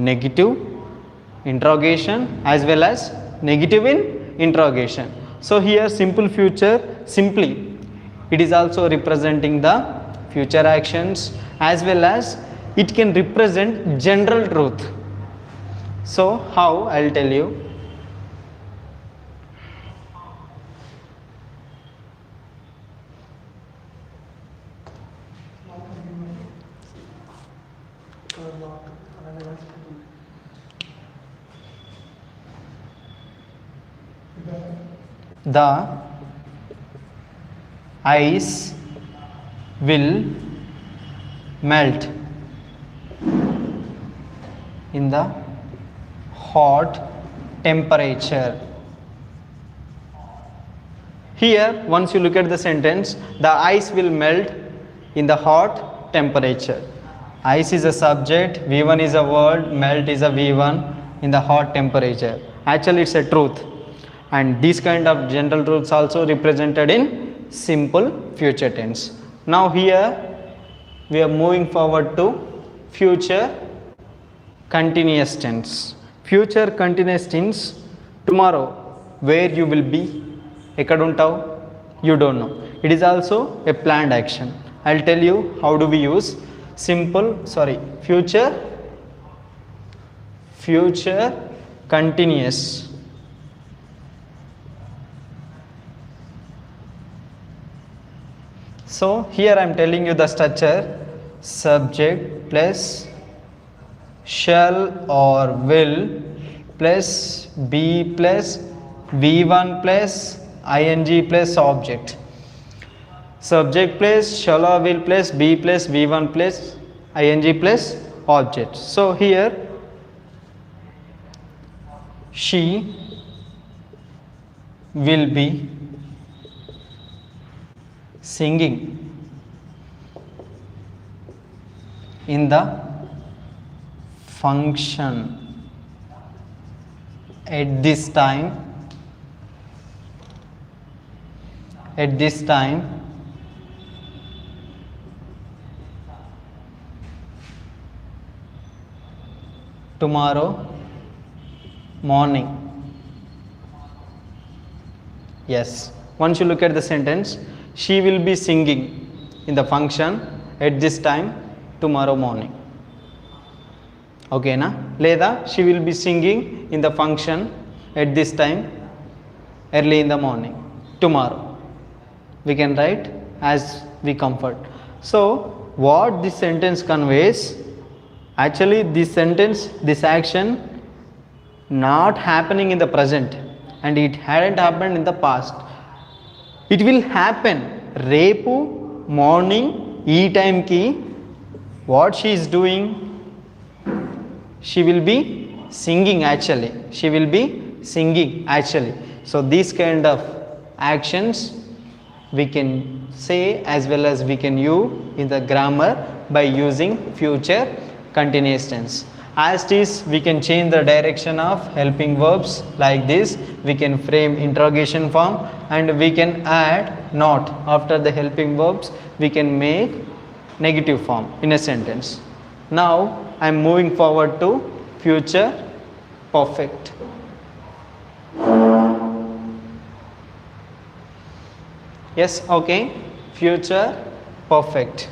[SPEAKER 2] negative, interrogation as well as negative in interrogation. So here simple future, simply it is also representing the future actions as well as it can represent general truth. So how? I'll tell you. The ice will melt in the hot temperature. Here once you look at the sentence, the ice will melt in the hot temperature. Ice is a subject, V1 is a word, melt is a V1 in the hot temperature. Actually it's a truth, and these kind of general truths also represented in simple future tense. Now here we are moving forward to future continuous tense. Future continuous tense, tomorrow where you will be, ఎక్కడ ఉంటావు, you don't know. It is also a planned action. I'll tell you how do we use future continuous. So here I am telling you the structure: subject plus shall or will plus be plus V1 plus ing plus object. Subject plus shall or will plus be plus V1 plus ing plus object. So here she will be singing in the function at this time tomorrow morning. Yes, once you look at the sentence, she will be singing in the function at this time tomorrow morning. Okay na? Leda she will be singing in the function at this time early in the morning, tomorrow. We can write as we comfort. So what this sentence conveys, actually this sentence, this action not happening in the present and it hadn't happened in the past. It will happen రేపు morning ఈ టైంకి. what she is doing, she will be singing actually. She will be singing actually. So these kind of actions we can say as well as we can use in the grammar by using future continuous tense. As it is, we can change the direction of helping verbs like this. We can frame interrogation form and we can add not after the helping verbs. We can make negative form in a sentence. Now I am moving forward to future perfect. Yes, okay. Future perfect.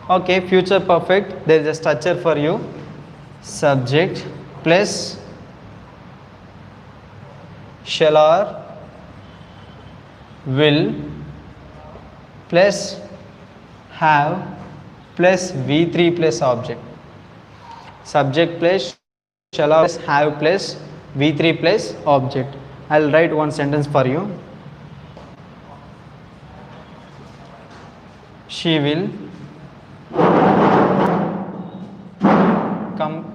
[SPEAKER 2] Okay, future perfect. There is a structure for you. Subject plus shall or will plus have plus V3 plus object. Subject plus shall or plus have plus V3 plus object. I'll write one sentence for you. She will come.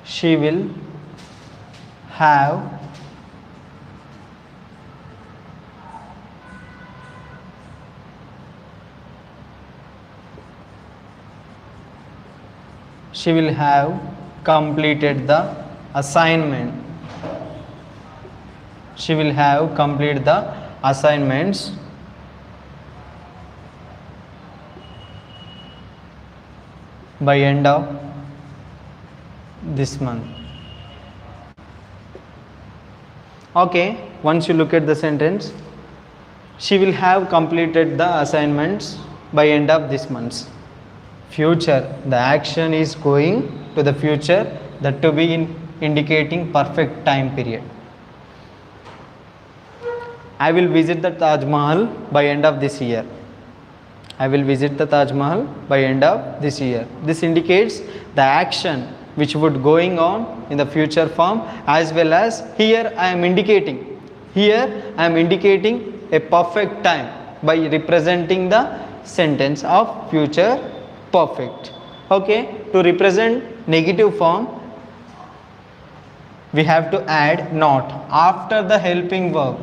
[SPEAKER 2] She will have completed the assignment. She will have completed the assignments by end of this month. Okay, once you look at the sentence, she will have completed the assignments by end of this month. Future, the action is going to the future, that to be indicating perfect time period. I will visit the Taj Mahal by end of this year. I will visit the Taj Mahal by end of this year. This indicates the action which would going on in the future form, as well as here I am indicating a perfect time by representing the sentence of future perfect. Okay, to represent negative form we have to add not after the helping verb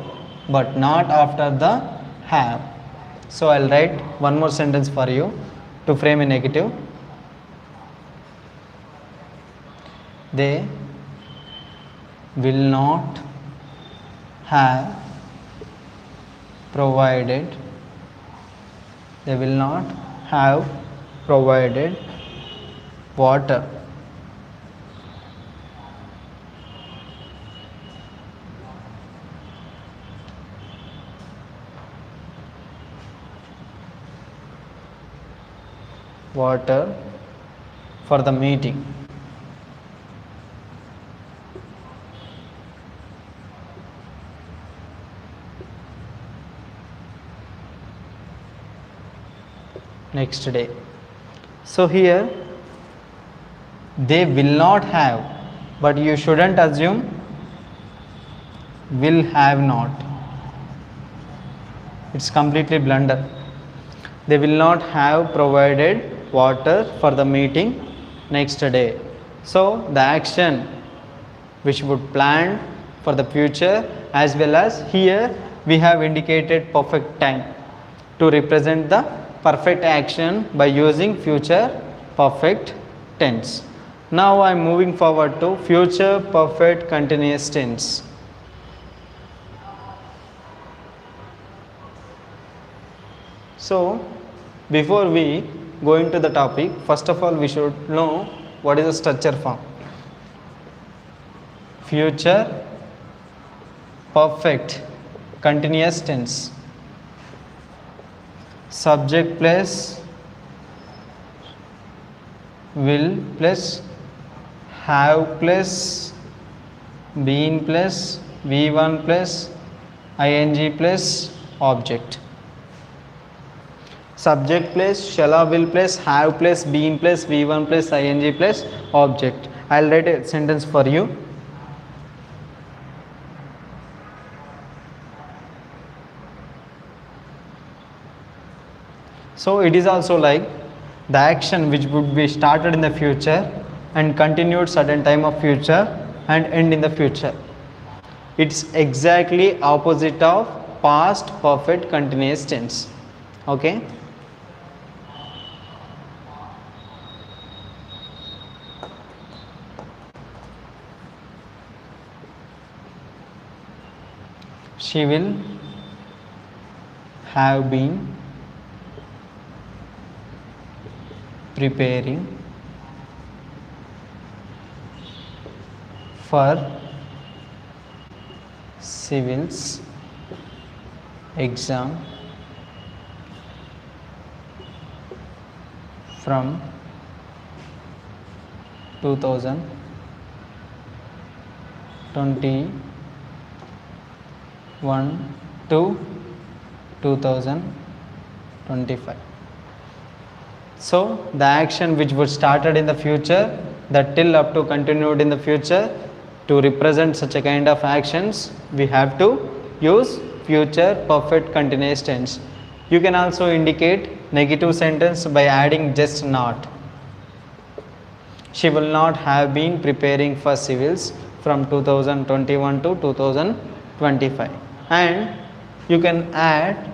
[SPEAKER 2] but not after the have. So I'll write one more sentence for you to frame a negative. They will not have provided. They will not have provided water. Water for the meeting. Next day. So here they will not have, but you shouldn't assume will have not. It's completely blunder. They will not have provided water for the meeting next day. So the action which would plan for the future, as well as here we have indicated perfect time to represent the perfect action by using future perfect tense. Now I am moving forward to future perfect continuous tense. So before we go into the topic, first of all we should know what is a structure form. Future perfect continuous tense. Subject plus will plus have plus been plus v1 plus ing plus object. Subject plus shall or will plus have plus been plus v1 plus ing plus object. I'll write a sentence for you. So it is also like the action which would be started in the future and continued certain time of future and end in the future. It's exactly opposite of past perfect continuous tense. Okay. She will have been preparing for civils exam from 2021 to 2025. So the action which was started in the future, that till up to continued in the future, to represent such a kind of actions, we have to use future perfect continuous tense. You can also indicate negative sentence by adding just not. She will not have been preparing for civils from 2021 to 2025. And you can add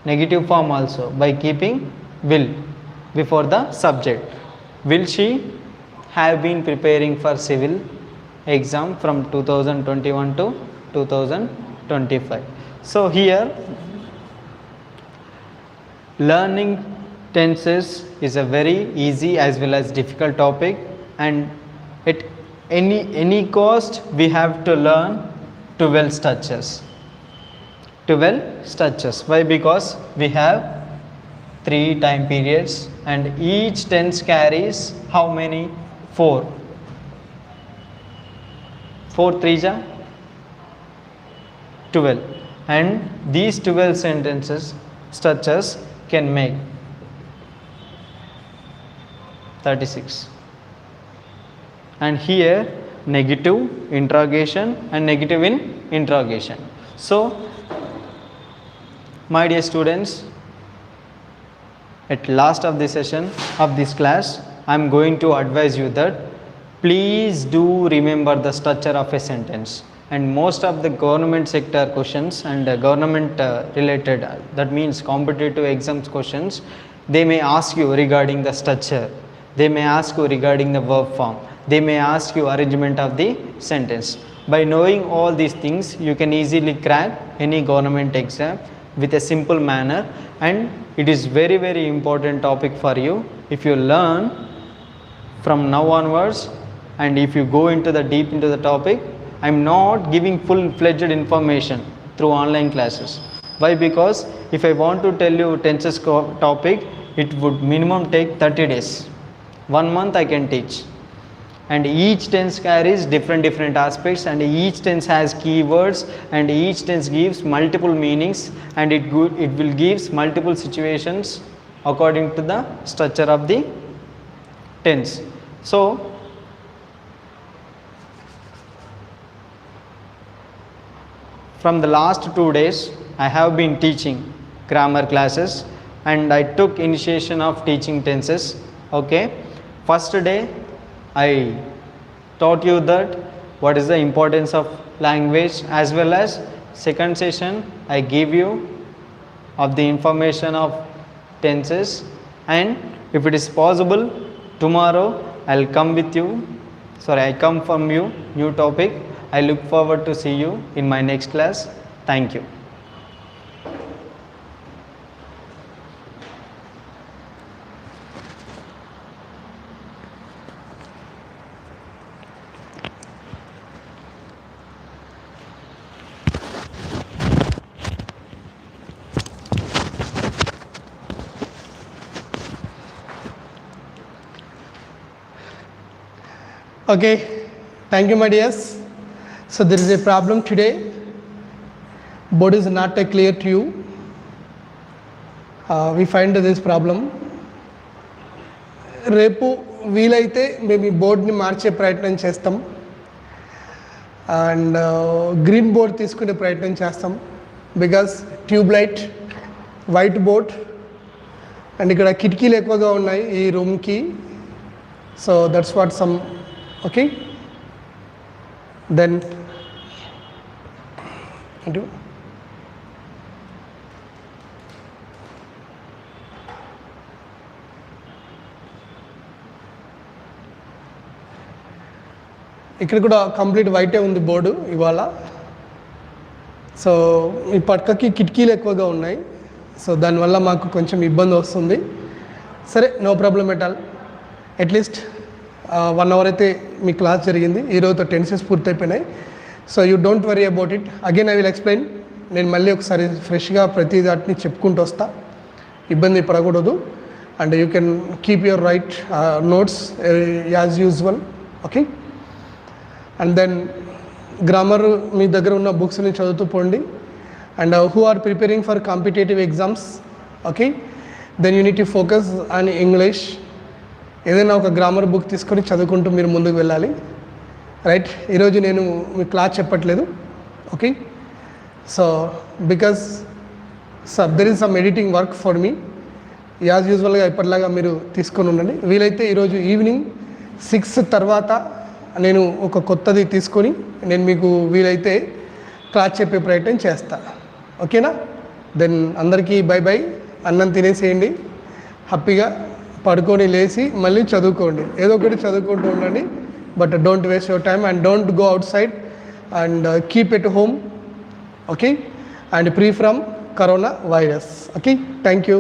[SPEAKER 2] negative form also by keeping will before the subject. Will she have been preparing for civil exam from 2021 to 2025? So here learning tenses is a very easy as well as difficult topic, and at any cost we have to learn 12 structures. 12 structures. Why? Because we have 3 time periods and each tense carries how many? 4. 4 3 ja 12, and these 12 sentences structures can make 36. And here negative, interrogation and negative in interrogation. So my dear students, at last of the session of this class, I am going to advise you that please do remember the structure of a sentence. And most of the government sector questions and government related, that means competitive exams questions, they may ask you regarding the structure, they may ask you regarding the verb form, they may ask you arrangement of the sentence. By knowing all these things, you can easily crack any government exam with a simple manner, and it is very very important topic for you. If you learn from now onwards and if you go into the deep into the topic, I am not giving full-fledged information through online classes. Why? Because if I want to tell you tenses topic, it would minimum take 30 days. 1 month I can teach. And each tense carries different aspects, and each tense has keywords, and each tense gives multiple meanings, and it will gives multiple situations according to the structure of the tense. So from the last 2 days I have been teaching grammar classes, and I took initiation of teaching tenses. Okay, first day I taught you that what is the importance of language, as well as second session I give you of the information of tenses, and if it is possible tomorrow I come from you new topic. I look forward to see you in my next class. Thank you. Okay.
[SPEAKER 1] Thank you, my dears. So there is a problem today. Board is not clear to you. We find this problem. రేపు వీలైతే మేము ఈ బోర్డ్ని మార్చే ప్రయత్నం చేస్తాం and green board తీసుకునే ప్రయత్నం చేస్తాం because tube light white board and ఇక్కడ కిటికీలు ఎక్కువగా ఉన్నాయి ఈ రూమ్కి. So that's what some okay then ఇక్కడ కూడా కంప్లీట్ వైటే ఉంది బోర్డు ఇవాళ. సో ఈ పక్కకి కిటికీలు ఎక్కువగా ఉన్నాయి. సో దానివల్ల మాకు కొంచెం ఇబ్బంది వస్తుంది. సరే, no problem at all. At least 1 hour అయితే మీ క్లాస్ జరిగింది. ఈరోజుతో టెన్సెస్ పూర్తయిపోయినాయి. So you don't worry about it. Again I will explain. నేను మళ్ళీ ఒకసారి ఫ్రెష్గా ప్రతి దాటిని చెప్పుకుంటూ వస్తా, ఇబ్బంది పడకూడదు. And you can keep your right notes as usual. Okay. And then grammar మీ దగ్గర ఉన్న బుక్స్ని చదువుతూ పోండి. And who are preparing for competitive exams, okay, then you need to focus on English. ఏదైనా ఒక గ్రామర్ బుక్ తీసుకొని చదువుకుంటూ మీరు ముందుకు వెళ్ళాలి. రైట్. ఈరోజు నేను మీ క్లాస్ చెప్పట్లేదు. Okay. So because there is some editing work for me. As యూజువల్గా ఎప్పటిలాగా మీరు తీసుకొని ఉండండి. వీలైతే ఈరోజు ఈవినింగ్ 6 తర్వాత నేను ఒక కొత్తది తీసుకొని నేను మీకు వీలైతే క్లాస్ చెప్పే ప్రయత్నం చేస్తా. ఓకేనా? దెన్ అందరికీ బై బై. అన్నం తినేసేయండి, హ్యాపీగా పడుకొని లేచి మళ్ళీ చదువుకోండి. ఏదో ఒకటి చదువుకుంటూ ఉండండి. But don't waste your time and don't go out side and keep at home. Okay. And free from corona virus. Okay. Thank you.